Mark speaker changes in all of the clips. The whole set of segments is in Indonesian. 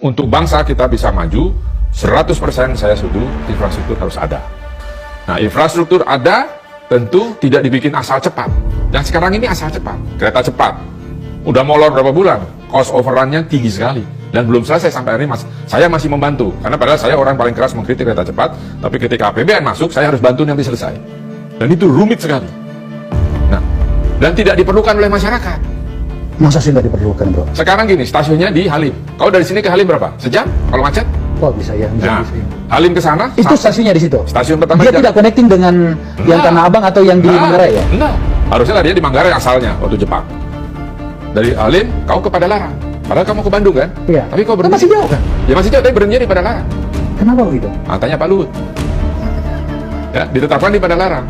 Speaker 1: untuk bangsa kita bisa maju, 100% saya setuju infrastruktur harus ada. Nah, infrastruktur ada tentu tidak dibikin asal cepat. Yang sekarang ini asal cepat, kereta cepat. Udah molor berapa bulan, cost overrun-nya tinggi sekali. Dan belum selesai sampai hari ini, saya masih membantu. Karena padahal saya orang paling keras mengkritik kereta cepat, tapi ketika APBN masuk, saya harus bantu nanti selesai. Dan itu rumit sekali. Nah, dan tidak diperlukan oleh masyarakat.
Speaker 2: Masa sih nggak diperlukan, bro?
Speaker 1: Sekarang gini, stasiunnya di Halim. Kau dari sini ke Halim berapa? Sejam? Kalau macet?
Speaker 2: Oh, bisa ya.
Speaker 1: Nah,
Speaker 2: Bisa.
Speaker 1: Halim ke sana?
Speaker 2: Itu stasiunnya di situ?
Speaker 1: Stasiun pertama.
Speaker 2: Dia tidak connecting dengan yang Tanah Abang atau yang di Manggarai ya?
Speaker 1: Enggak. Harusnya dia di Manggarai asalnya, waktu Jepang. Dari Halim, kau ke Padalarang. Padahal kamu ke Bandung kan?
Speaker 2: Iya.
Speaker 1: Tapi kau berhenti.
Speaker 2: Masih jauh kan?
Speaker 1: Ya masih jauh, tapi berhenti di Padalarang.
Speaker 2: Kenapa begitu?
Speaker 1: Nah, tanya Pak Luhut. Ya, ditetapkan di Padalarang.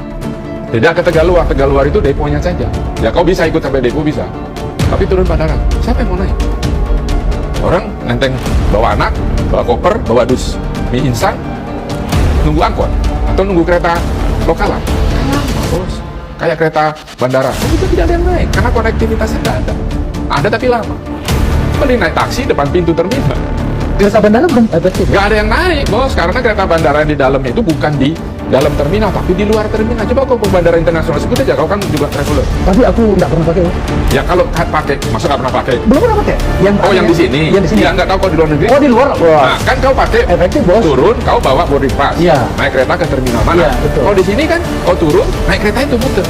Speaker 1: Tidak ke Tegaluar. Tegaluar itu deponya saja. Ya kau bisa ikut sampai depo bisa. Tapi turun Padalarang. Siapa yang mau naik? Orang nenteng bawa anak, bawa koper, bawa dus mie instan, nunggu angkot atau nunggu kereta lokalan. Kan lama, bos. Kayak kereta bandara. Itu tidak ada yang naik karena konektivitasnya tidak ada. Ada tapi lama. Mending naik taksi depan pintu terminal.
Speaker 2: Kereta bandara belum efektif?
Speaker 1: Nggak ada yang naik, bos. Karena kereta bandara yang di dalamnya itu bukan di dalam terminal, tapi di luar terminal. Coba kau ke bandara internasional sebut aja, kau kan juga traveler.
Speaker 2: Tapi aku nggak pernah pakai.
Speaker 1: Ya kalau pakai, masa nggak pernah pakai?
Speaker 2: Belum pernah pakai.
Speaker 1: Yang di sini.
Speaker 2: Yang di sini.
Speaker 1: Ya nggak tahu kau di luar negeri.
Speaker 2: Oh, di luar. Wah.
Speaker 1: Nah, kan kau pakai
Speaker 2: Efektif, bos.
Speaker 1: turun, kau bawa boarding pass.
Speaker 2: Iya.
Speaker 1: Naik kereta ke terminal mana?
Speaker 2: Iya, betul.
Speaker 1: Kalau di sini kan kau turun, naik kereta itu muter.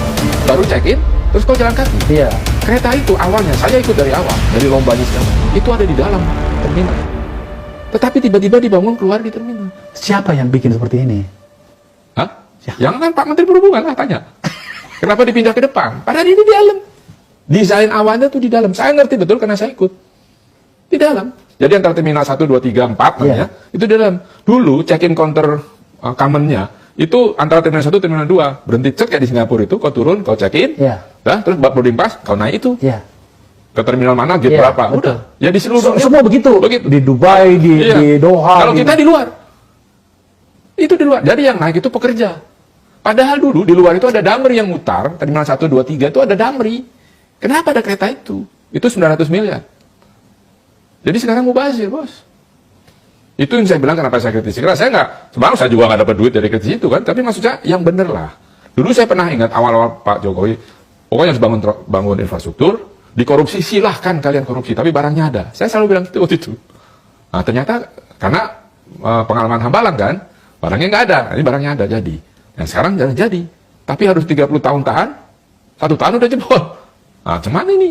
Speaker 1: Baru check in, terus kau jalan kaki.
Speaker 2: Iya.
Speaker 1: Kereta itu awalnya, saya ikut dari awal, dari lombanya segala. Itu ada di dalam terminal. Tetapi tiba-tiba dibangun keluar di terminal.
Speaker 2: Siapa yang bikin seperti ini?
Speaker 1: Hah?
Speaker 2: Ya.
Speaker 1: Yang kan Pak Menteri Perhubungan lah tanya. Kenapa dipindah ke depan? Padahal ini di dalam. Desain awalnya tuh di dalam. Saya ngerti betul karena saya ikut. Di dalam. Jadi antara terminal 1, 2, 3, 4 namanya, itu di dalam. Dulu check-in counter common-nya itu antara terminal 1, terminal 2. Berhenti cek kayak di Singapura itu, kau turun, kau check-in.
Speaker 2: Iya.
Speaker 1: Dah, terus boarding pass, kau naik itu.
Speaker 2: Iya.
Speaker 1: Ke terminal mana, gate
Speaker 2: Iya,
Speaker 1: berapa.
Speaker 2: betul.
Speaker 1: Udah. Ya di seluruh
Speaker 2: Semua begitu. Di Dubai,
Speaker 1: Iya.
Speaker 2: di Doha.
Speaker 1: Kalau kita di luar. Itu di luar. Jadi yang naik itu pekerja. Padahal dulu di luar itu ada Damri yang mutar, terminal 1, 2, 3 itu ada Damri. Kenapa ada kereta itu? Itu 900 miliar. Jadi sekarang mubazir, bos. Itu yang saya bilang kenapa saya kritisi. Karena saya nggak, sebenarnya saya juga nggak dapat duit dari kritisi itu kan, tapi maksudnya yang bener lah. Dulu saya pernah ingat awal-awal Pak Jokowi, pokoknya harus bangun infrastruktur, dikorupsi silahkan kalian korupsi, tapi barangnya ada. Saya selalu bilang itu waktu itu. Nah ternyata karena pengalaman Hambalang kan, barangnya nggak ada, ini barangnya ada jadi. Dan sekarang jangan jadi, tapi harus 30 tahun tahan, 1 tahun udah jebol. Nah cuman ini,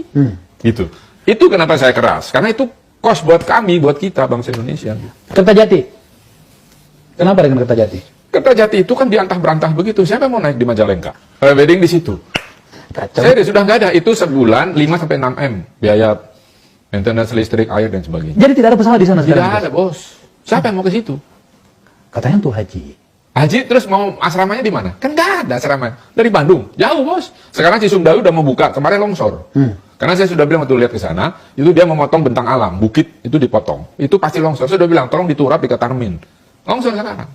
Speaker 1: gitu. Itu kenapa saya keras, karena itu kos buat kami, buat kita bangsa Indonesia.
Speaker 2: Kertajati. Kenapa dengan Kertajati?
Speaker 1: Kertajati itu kan diantah berantah begitu. Siapa yang mau naik di Majalengka? Wedding di situ.
Speaker 2: Kacau.
Speaker 1: Saya sudah nggak ada. Itu sebulan 5-6 M biaya maintenance listrik, air dan sebagainya.
Speaker 2: Jadi tidak ada pesawat di sana
Speaker 1: Tidak
Speaker 2: sekarang?
Speaker 1: ada, bos. Siapa yang mau ke situ?
Speaker 2: Katanya untuk haji.
Speaker 1: Haji terus mau asramanya di mana? Kan nggak ada asrama. Dari Bandung, jauh bos. Sekarang Cisumdawu udah mau buka, kemarin longsor. Karena saya sudah bilang waktu lihat ke sana, itu dia memotong bentang alam, bukit itu dipotong. Itu pasti longsor. Saya sudah bilang, tolong diturap di Katarmin. Longsor sekarang.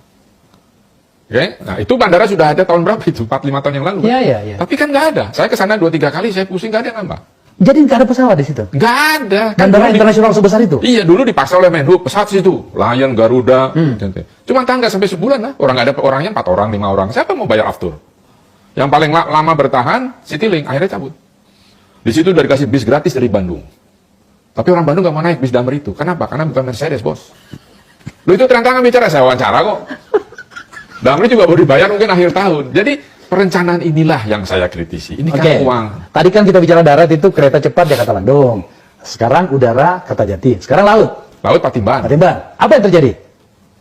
Speaker 1: Oke, nah itu bandara sudah ada tahun berapa itu? 4-5 tahun yang lalu.
Speaker 2: Iya, iya, iya.
Speaker 1: Tapi kan nggak ada. Saya ke sana 2-3 kali, saya pusing nggak ada yang nambah.
Speaker 2: Jadi nggak ada pesawat di situ?
Speaker 1: Nggak ada. Kan
Speaker 2: Bandara
Speaker 1: dulu
Speaker 2: internasional sebesar itu?
Speaker 1: Iya, dulu dipaksa oleh Menhub, pesawat situ. Lion, Garuda. Cuma tangga sampai sebulan lah. Orang nggak ada orangnya 4 orang, 5 orang. Siapa mau bayar aftur? Yang paling lama bertahan, Citylink. Akhirnya cabut. Di situ udah dikasih bis gratis dari Bandung. Tapi orang Bandung nggak mau naik bis Damri itu. Kenapa? Karena bukan Mercedes, bos. Lu itu terang-terangan bicara, saya wawancara kok. Damri juga baru dibayar mungkin akhir tahun. Jadi perencanaan inilah yang saya kritisi. Ini kan uang.
Speaker 2: Tadi kan kita bicara darat itu kereta cepat Jakarta Bandung. Sekarang udara Kertajati. Sekarang laut.
Speaker 1: Laut Patimban.
Speaker 2: Patimban. Apa yang terjadi?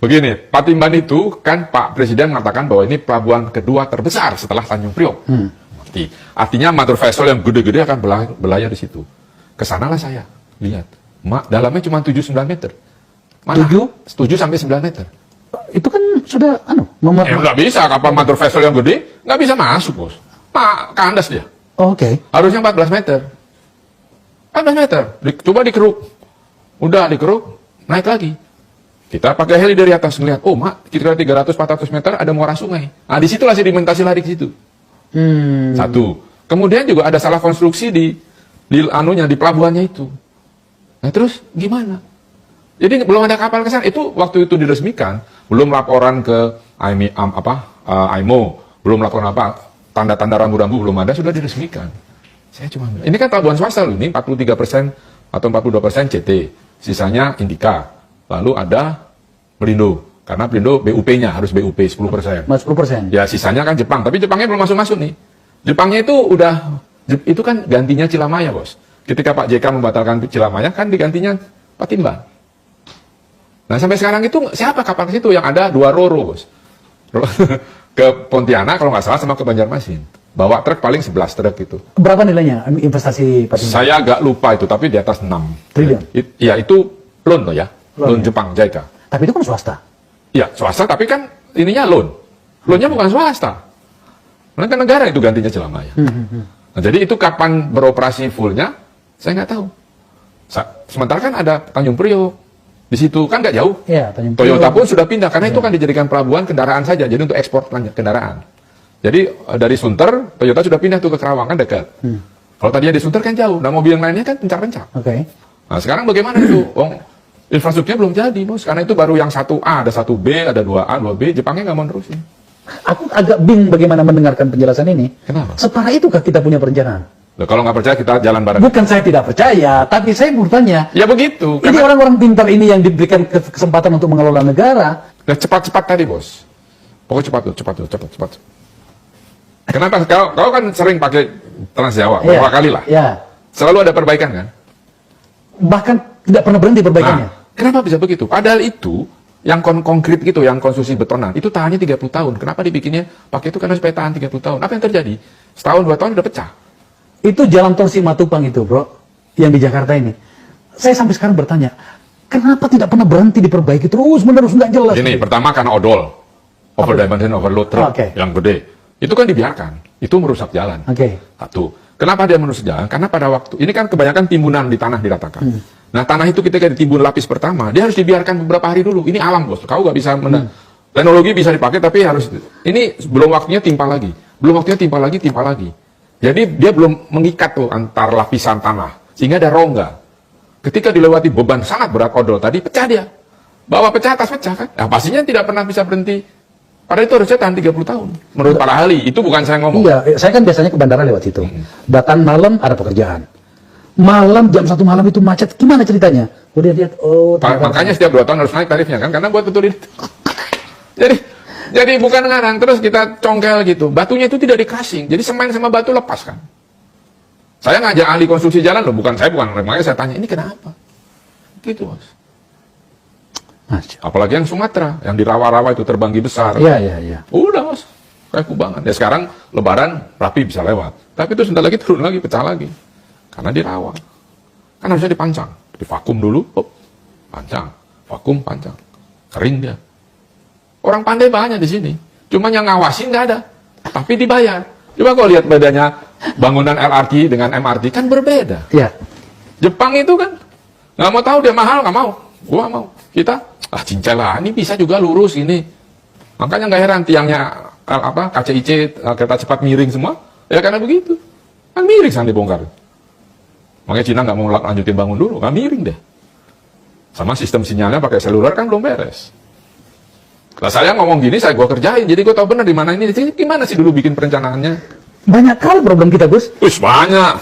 Speaker 1: Begini, Patimban itu kan Pak Presiden mengatakan bahwa ini pelabuhan kedua terbesar setelah Tanjung Priok. Artinya motor vessel yang gede-gede akan berlayar di situ. Kesanalah saya lihat. Dalamnya cuma 7-9 meter. Mana? 7 sampai 9 meter.
Speaker 2: Itu kan sudah
Speaker 1: nggak bisa, kapal motor vessel yang gede nggak bisa masuk, bos. Kandas dia.
Speaker 2: Oke.
Speaker 1: Harusnya 14 meter. 14 meter. Coba dikeruk. Udah dikeruk, naik lagi. Kita pakai heli dari atas ngeliat, oh kira-kira 300-400 meter ada muara sungai. Nah disitulah sedimentasi lari ke situ. Satu. Kemudian juga ada salah konstruksi di pelabuhannya itu. Nah terus gimana? Jadi belum ada kapal ke sana. Itu waktu itu diresmikan, belum laporan ke IMO, belum laporan apa, tanda-tanda rambu-rambu belum ada, sudah diresmikan. Saya cuma bilang, ini kan pelabuhan swasta loh, ini 43% atau 42% CT, sisanya Indika. Lalu ada Pelindo, karena Pelindo BUP-nya harus BUP 10%.
Speaker 2: 10%.
Speaker 1: Ya sisanya kan Jepang, tapi Jepangnya belum masuk-masuk nih. Jepangnya itu kan gantinya Cilamaya, Bos. Ketika Pak JK membatalkan Cilamaya, kan digantinya Patimban. Nah sampai sekarang itu siapa kapal ke situ? Yang ada 2 Roro, Bos. Ke Pontianak kalau nggak salah sama ke Banjarmasin. Bawa truk paling 11 truk itu.
Speaker 2: Berapa nilainya investasi Patimban?
Speaker 1: Saya agak lupa itu, tapi di atas 6
Speaker 2: triliun.
Speaker 1: Ya itu loan loh ya, loan
Speaker 2: ya?
Speaker 1: Jepang, JICA.
Speaker 2: Tapi itu kan swasta.
Speaker 1: Iya, swasta tapi kan ininya loan. Loannya bukan swasta. Karena kan negara itu gantinya Cilamaya. Nah, jadi itu kapan beroperasi fullnya, saya nggak tahu. Sementara kan ada Tanjung Priok. Di situ kan nggak jauh.
Speaker 2: Ya,
Speaker 1: Toyota pun sudah pindah, karena itu kan dijadikan pelabuhan kendaraan saja, jadi untuk ekspor kendaraan. Jadi dari Sunter, Toyota sudah pindah tuh ke Kerawang, kan dekat. Kalau tadinya di Sunter kan jauh, nah mobil yang lainnya kan pencak-pencak.
Speaker 2: Oke.
Speaker 1: Nah sekarang bagaimana itu? Infrastrukturnya belum jadi, Bos. Karena itu baru yang 1A, ada 1B, ada 2A, 2B, Jepangnya nggak mau nerusin.
Speaker 2: Aku agak bingung bagaimana mendengarkan penjelasan ini.
Speaker 1: Kenapa?
Speaker 2: Separah itukah kita punya perencanaan?
Speaker 1: Loh, kalau nggak percaya kita jalan bareng.
Speaker 2: Bukan saya tidak percaya, tapi saya bertanya.
Speaker 1: Ya begitu.
Speaker 2: Ini orang-orang pintar ini yang diberikan kesempatan untuk mengelola negara.
Speaker 1: Nah, cepat-cepat tadi, Bos. Pokoknya cepat. Kenapa? Kau kan sering pakai Trans Jawa, beberapa kali lah.
Speaker 2: Ya.
Speaker 1: Selalu ada perbaikan kan?
Speaker 2: Bahkan tidak pernah berhenti perbaikannya.
Speaker 1: Nah, kenapa bisa begitu? Padahal itu yang konkret gitu, yang konstruksi betonan, itu tahannya 30 tahun. Kenapa dibikinnya pakai itu? Karena supaya tahan 30 tahun. Apa yang terjadi? Setahun, 2 tahun udah pecah.
Speaker 2: Itu jalan tol Simatupang itu, Bro, yang di Jakarta ini. Saya sampai sekarang bertanya, kenapa tidak pernah berhenti diperbaiki terus-menerus, nggak jelas?
Speaker 1: Ini pertama karena odol, overdimension, overload truk yang gede. Itu kan dibiarkan, itu merusak jalan. Satu. Kenapa dia merusak jalan? Karena pada waktu ini kan kebanyakan timbunan di tanah diratakan. Nah tanah itu ketika ditimbun lapis pertama, dia harus dibiarkan beberapa hari dulu. Ini alam, Bos. Kau nggak bisa teknologi bisa dipakai, tapi harus ini belum waktunya timpa lagi, belum waktunya timpa lagi. Jadi dia belum mengikat tuh antar lapisan tanah, sehingga ada rongga. Ketika dilewati beban sangat berat odol tadi, pecah dia. Bawah pecah, atas pecah kan? Nah, pastinya tidak pernah bisa berhenti. Pada itu harusnya tahan 30 tahun. Menurut para ahli, itu bukan saya ngomong.
Speaker 2: Iya, saya kan biasanya ke bandara lewat situ. Datang malam ada pekerjaan. Malam jam 1 malam itu macet. Gimana ceritanya? Udah lihat,
Speaker 1: makanya setiap 2 tahun harus naik tarifnya kan, karena buat betulin. Jadi bukan ngarang, terus kita congkel gitu. Batunya itu tidak dikasing, jadi semen sama batu lepas kan. Saya ngajak ahli konstruksi jalan loh, makanya saya tanya, ini kenapa? Gitu, Bos. Apalagi yang Sumatera, yang di rawa-rawa itu terbanggi besar.
Speaker 2: Iya.
Speaker 1: Udah, Bos. Kayak kubangan. Ya sekarang lebaran rapi bisa lewat. Tapi itu sebentar lagi turun lagi, pecah lagi. Karena di rawa. Kan harusnya dipancang. Divakum dulu, pancang. Vakum, pancang. Kering dia. Orang pandai banyak di sini. Cuma yang ngawasin nggak ada. Tapi dibayar. Coba kau lihat bedanya bangunan LRT dengan MRT, kan berbeda.
Speaker 2: Iya.
Speaker 1: Jepang itu kan nggak mau tahu, dia mahal, nggak mau. Gua mau. Kita, cincai lah, ini bisa juga lurus ini. Makanya nggak heran tiangnya KCIC, kereta cepat miring semua. Ya karena begitu. Kan miring sampai dibongkar. Makanya Cina nggak mau lanjutin bangun dulu, nggak miring deh. Sama sistem sinyalnya pakai seluler kan belum beres. Lah saya ngomong gini, gua kerjain, jadi gua tahu benar di mana ini. Gimana sih dulu bikin perencanaannya?
Speaker 2: Banyak kali problem kita, Gus.
Speaker 1: Banyak.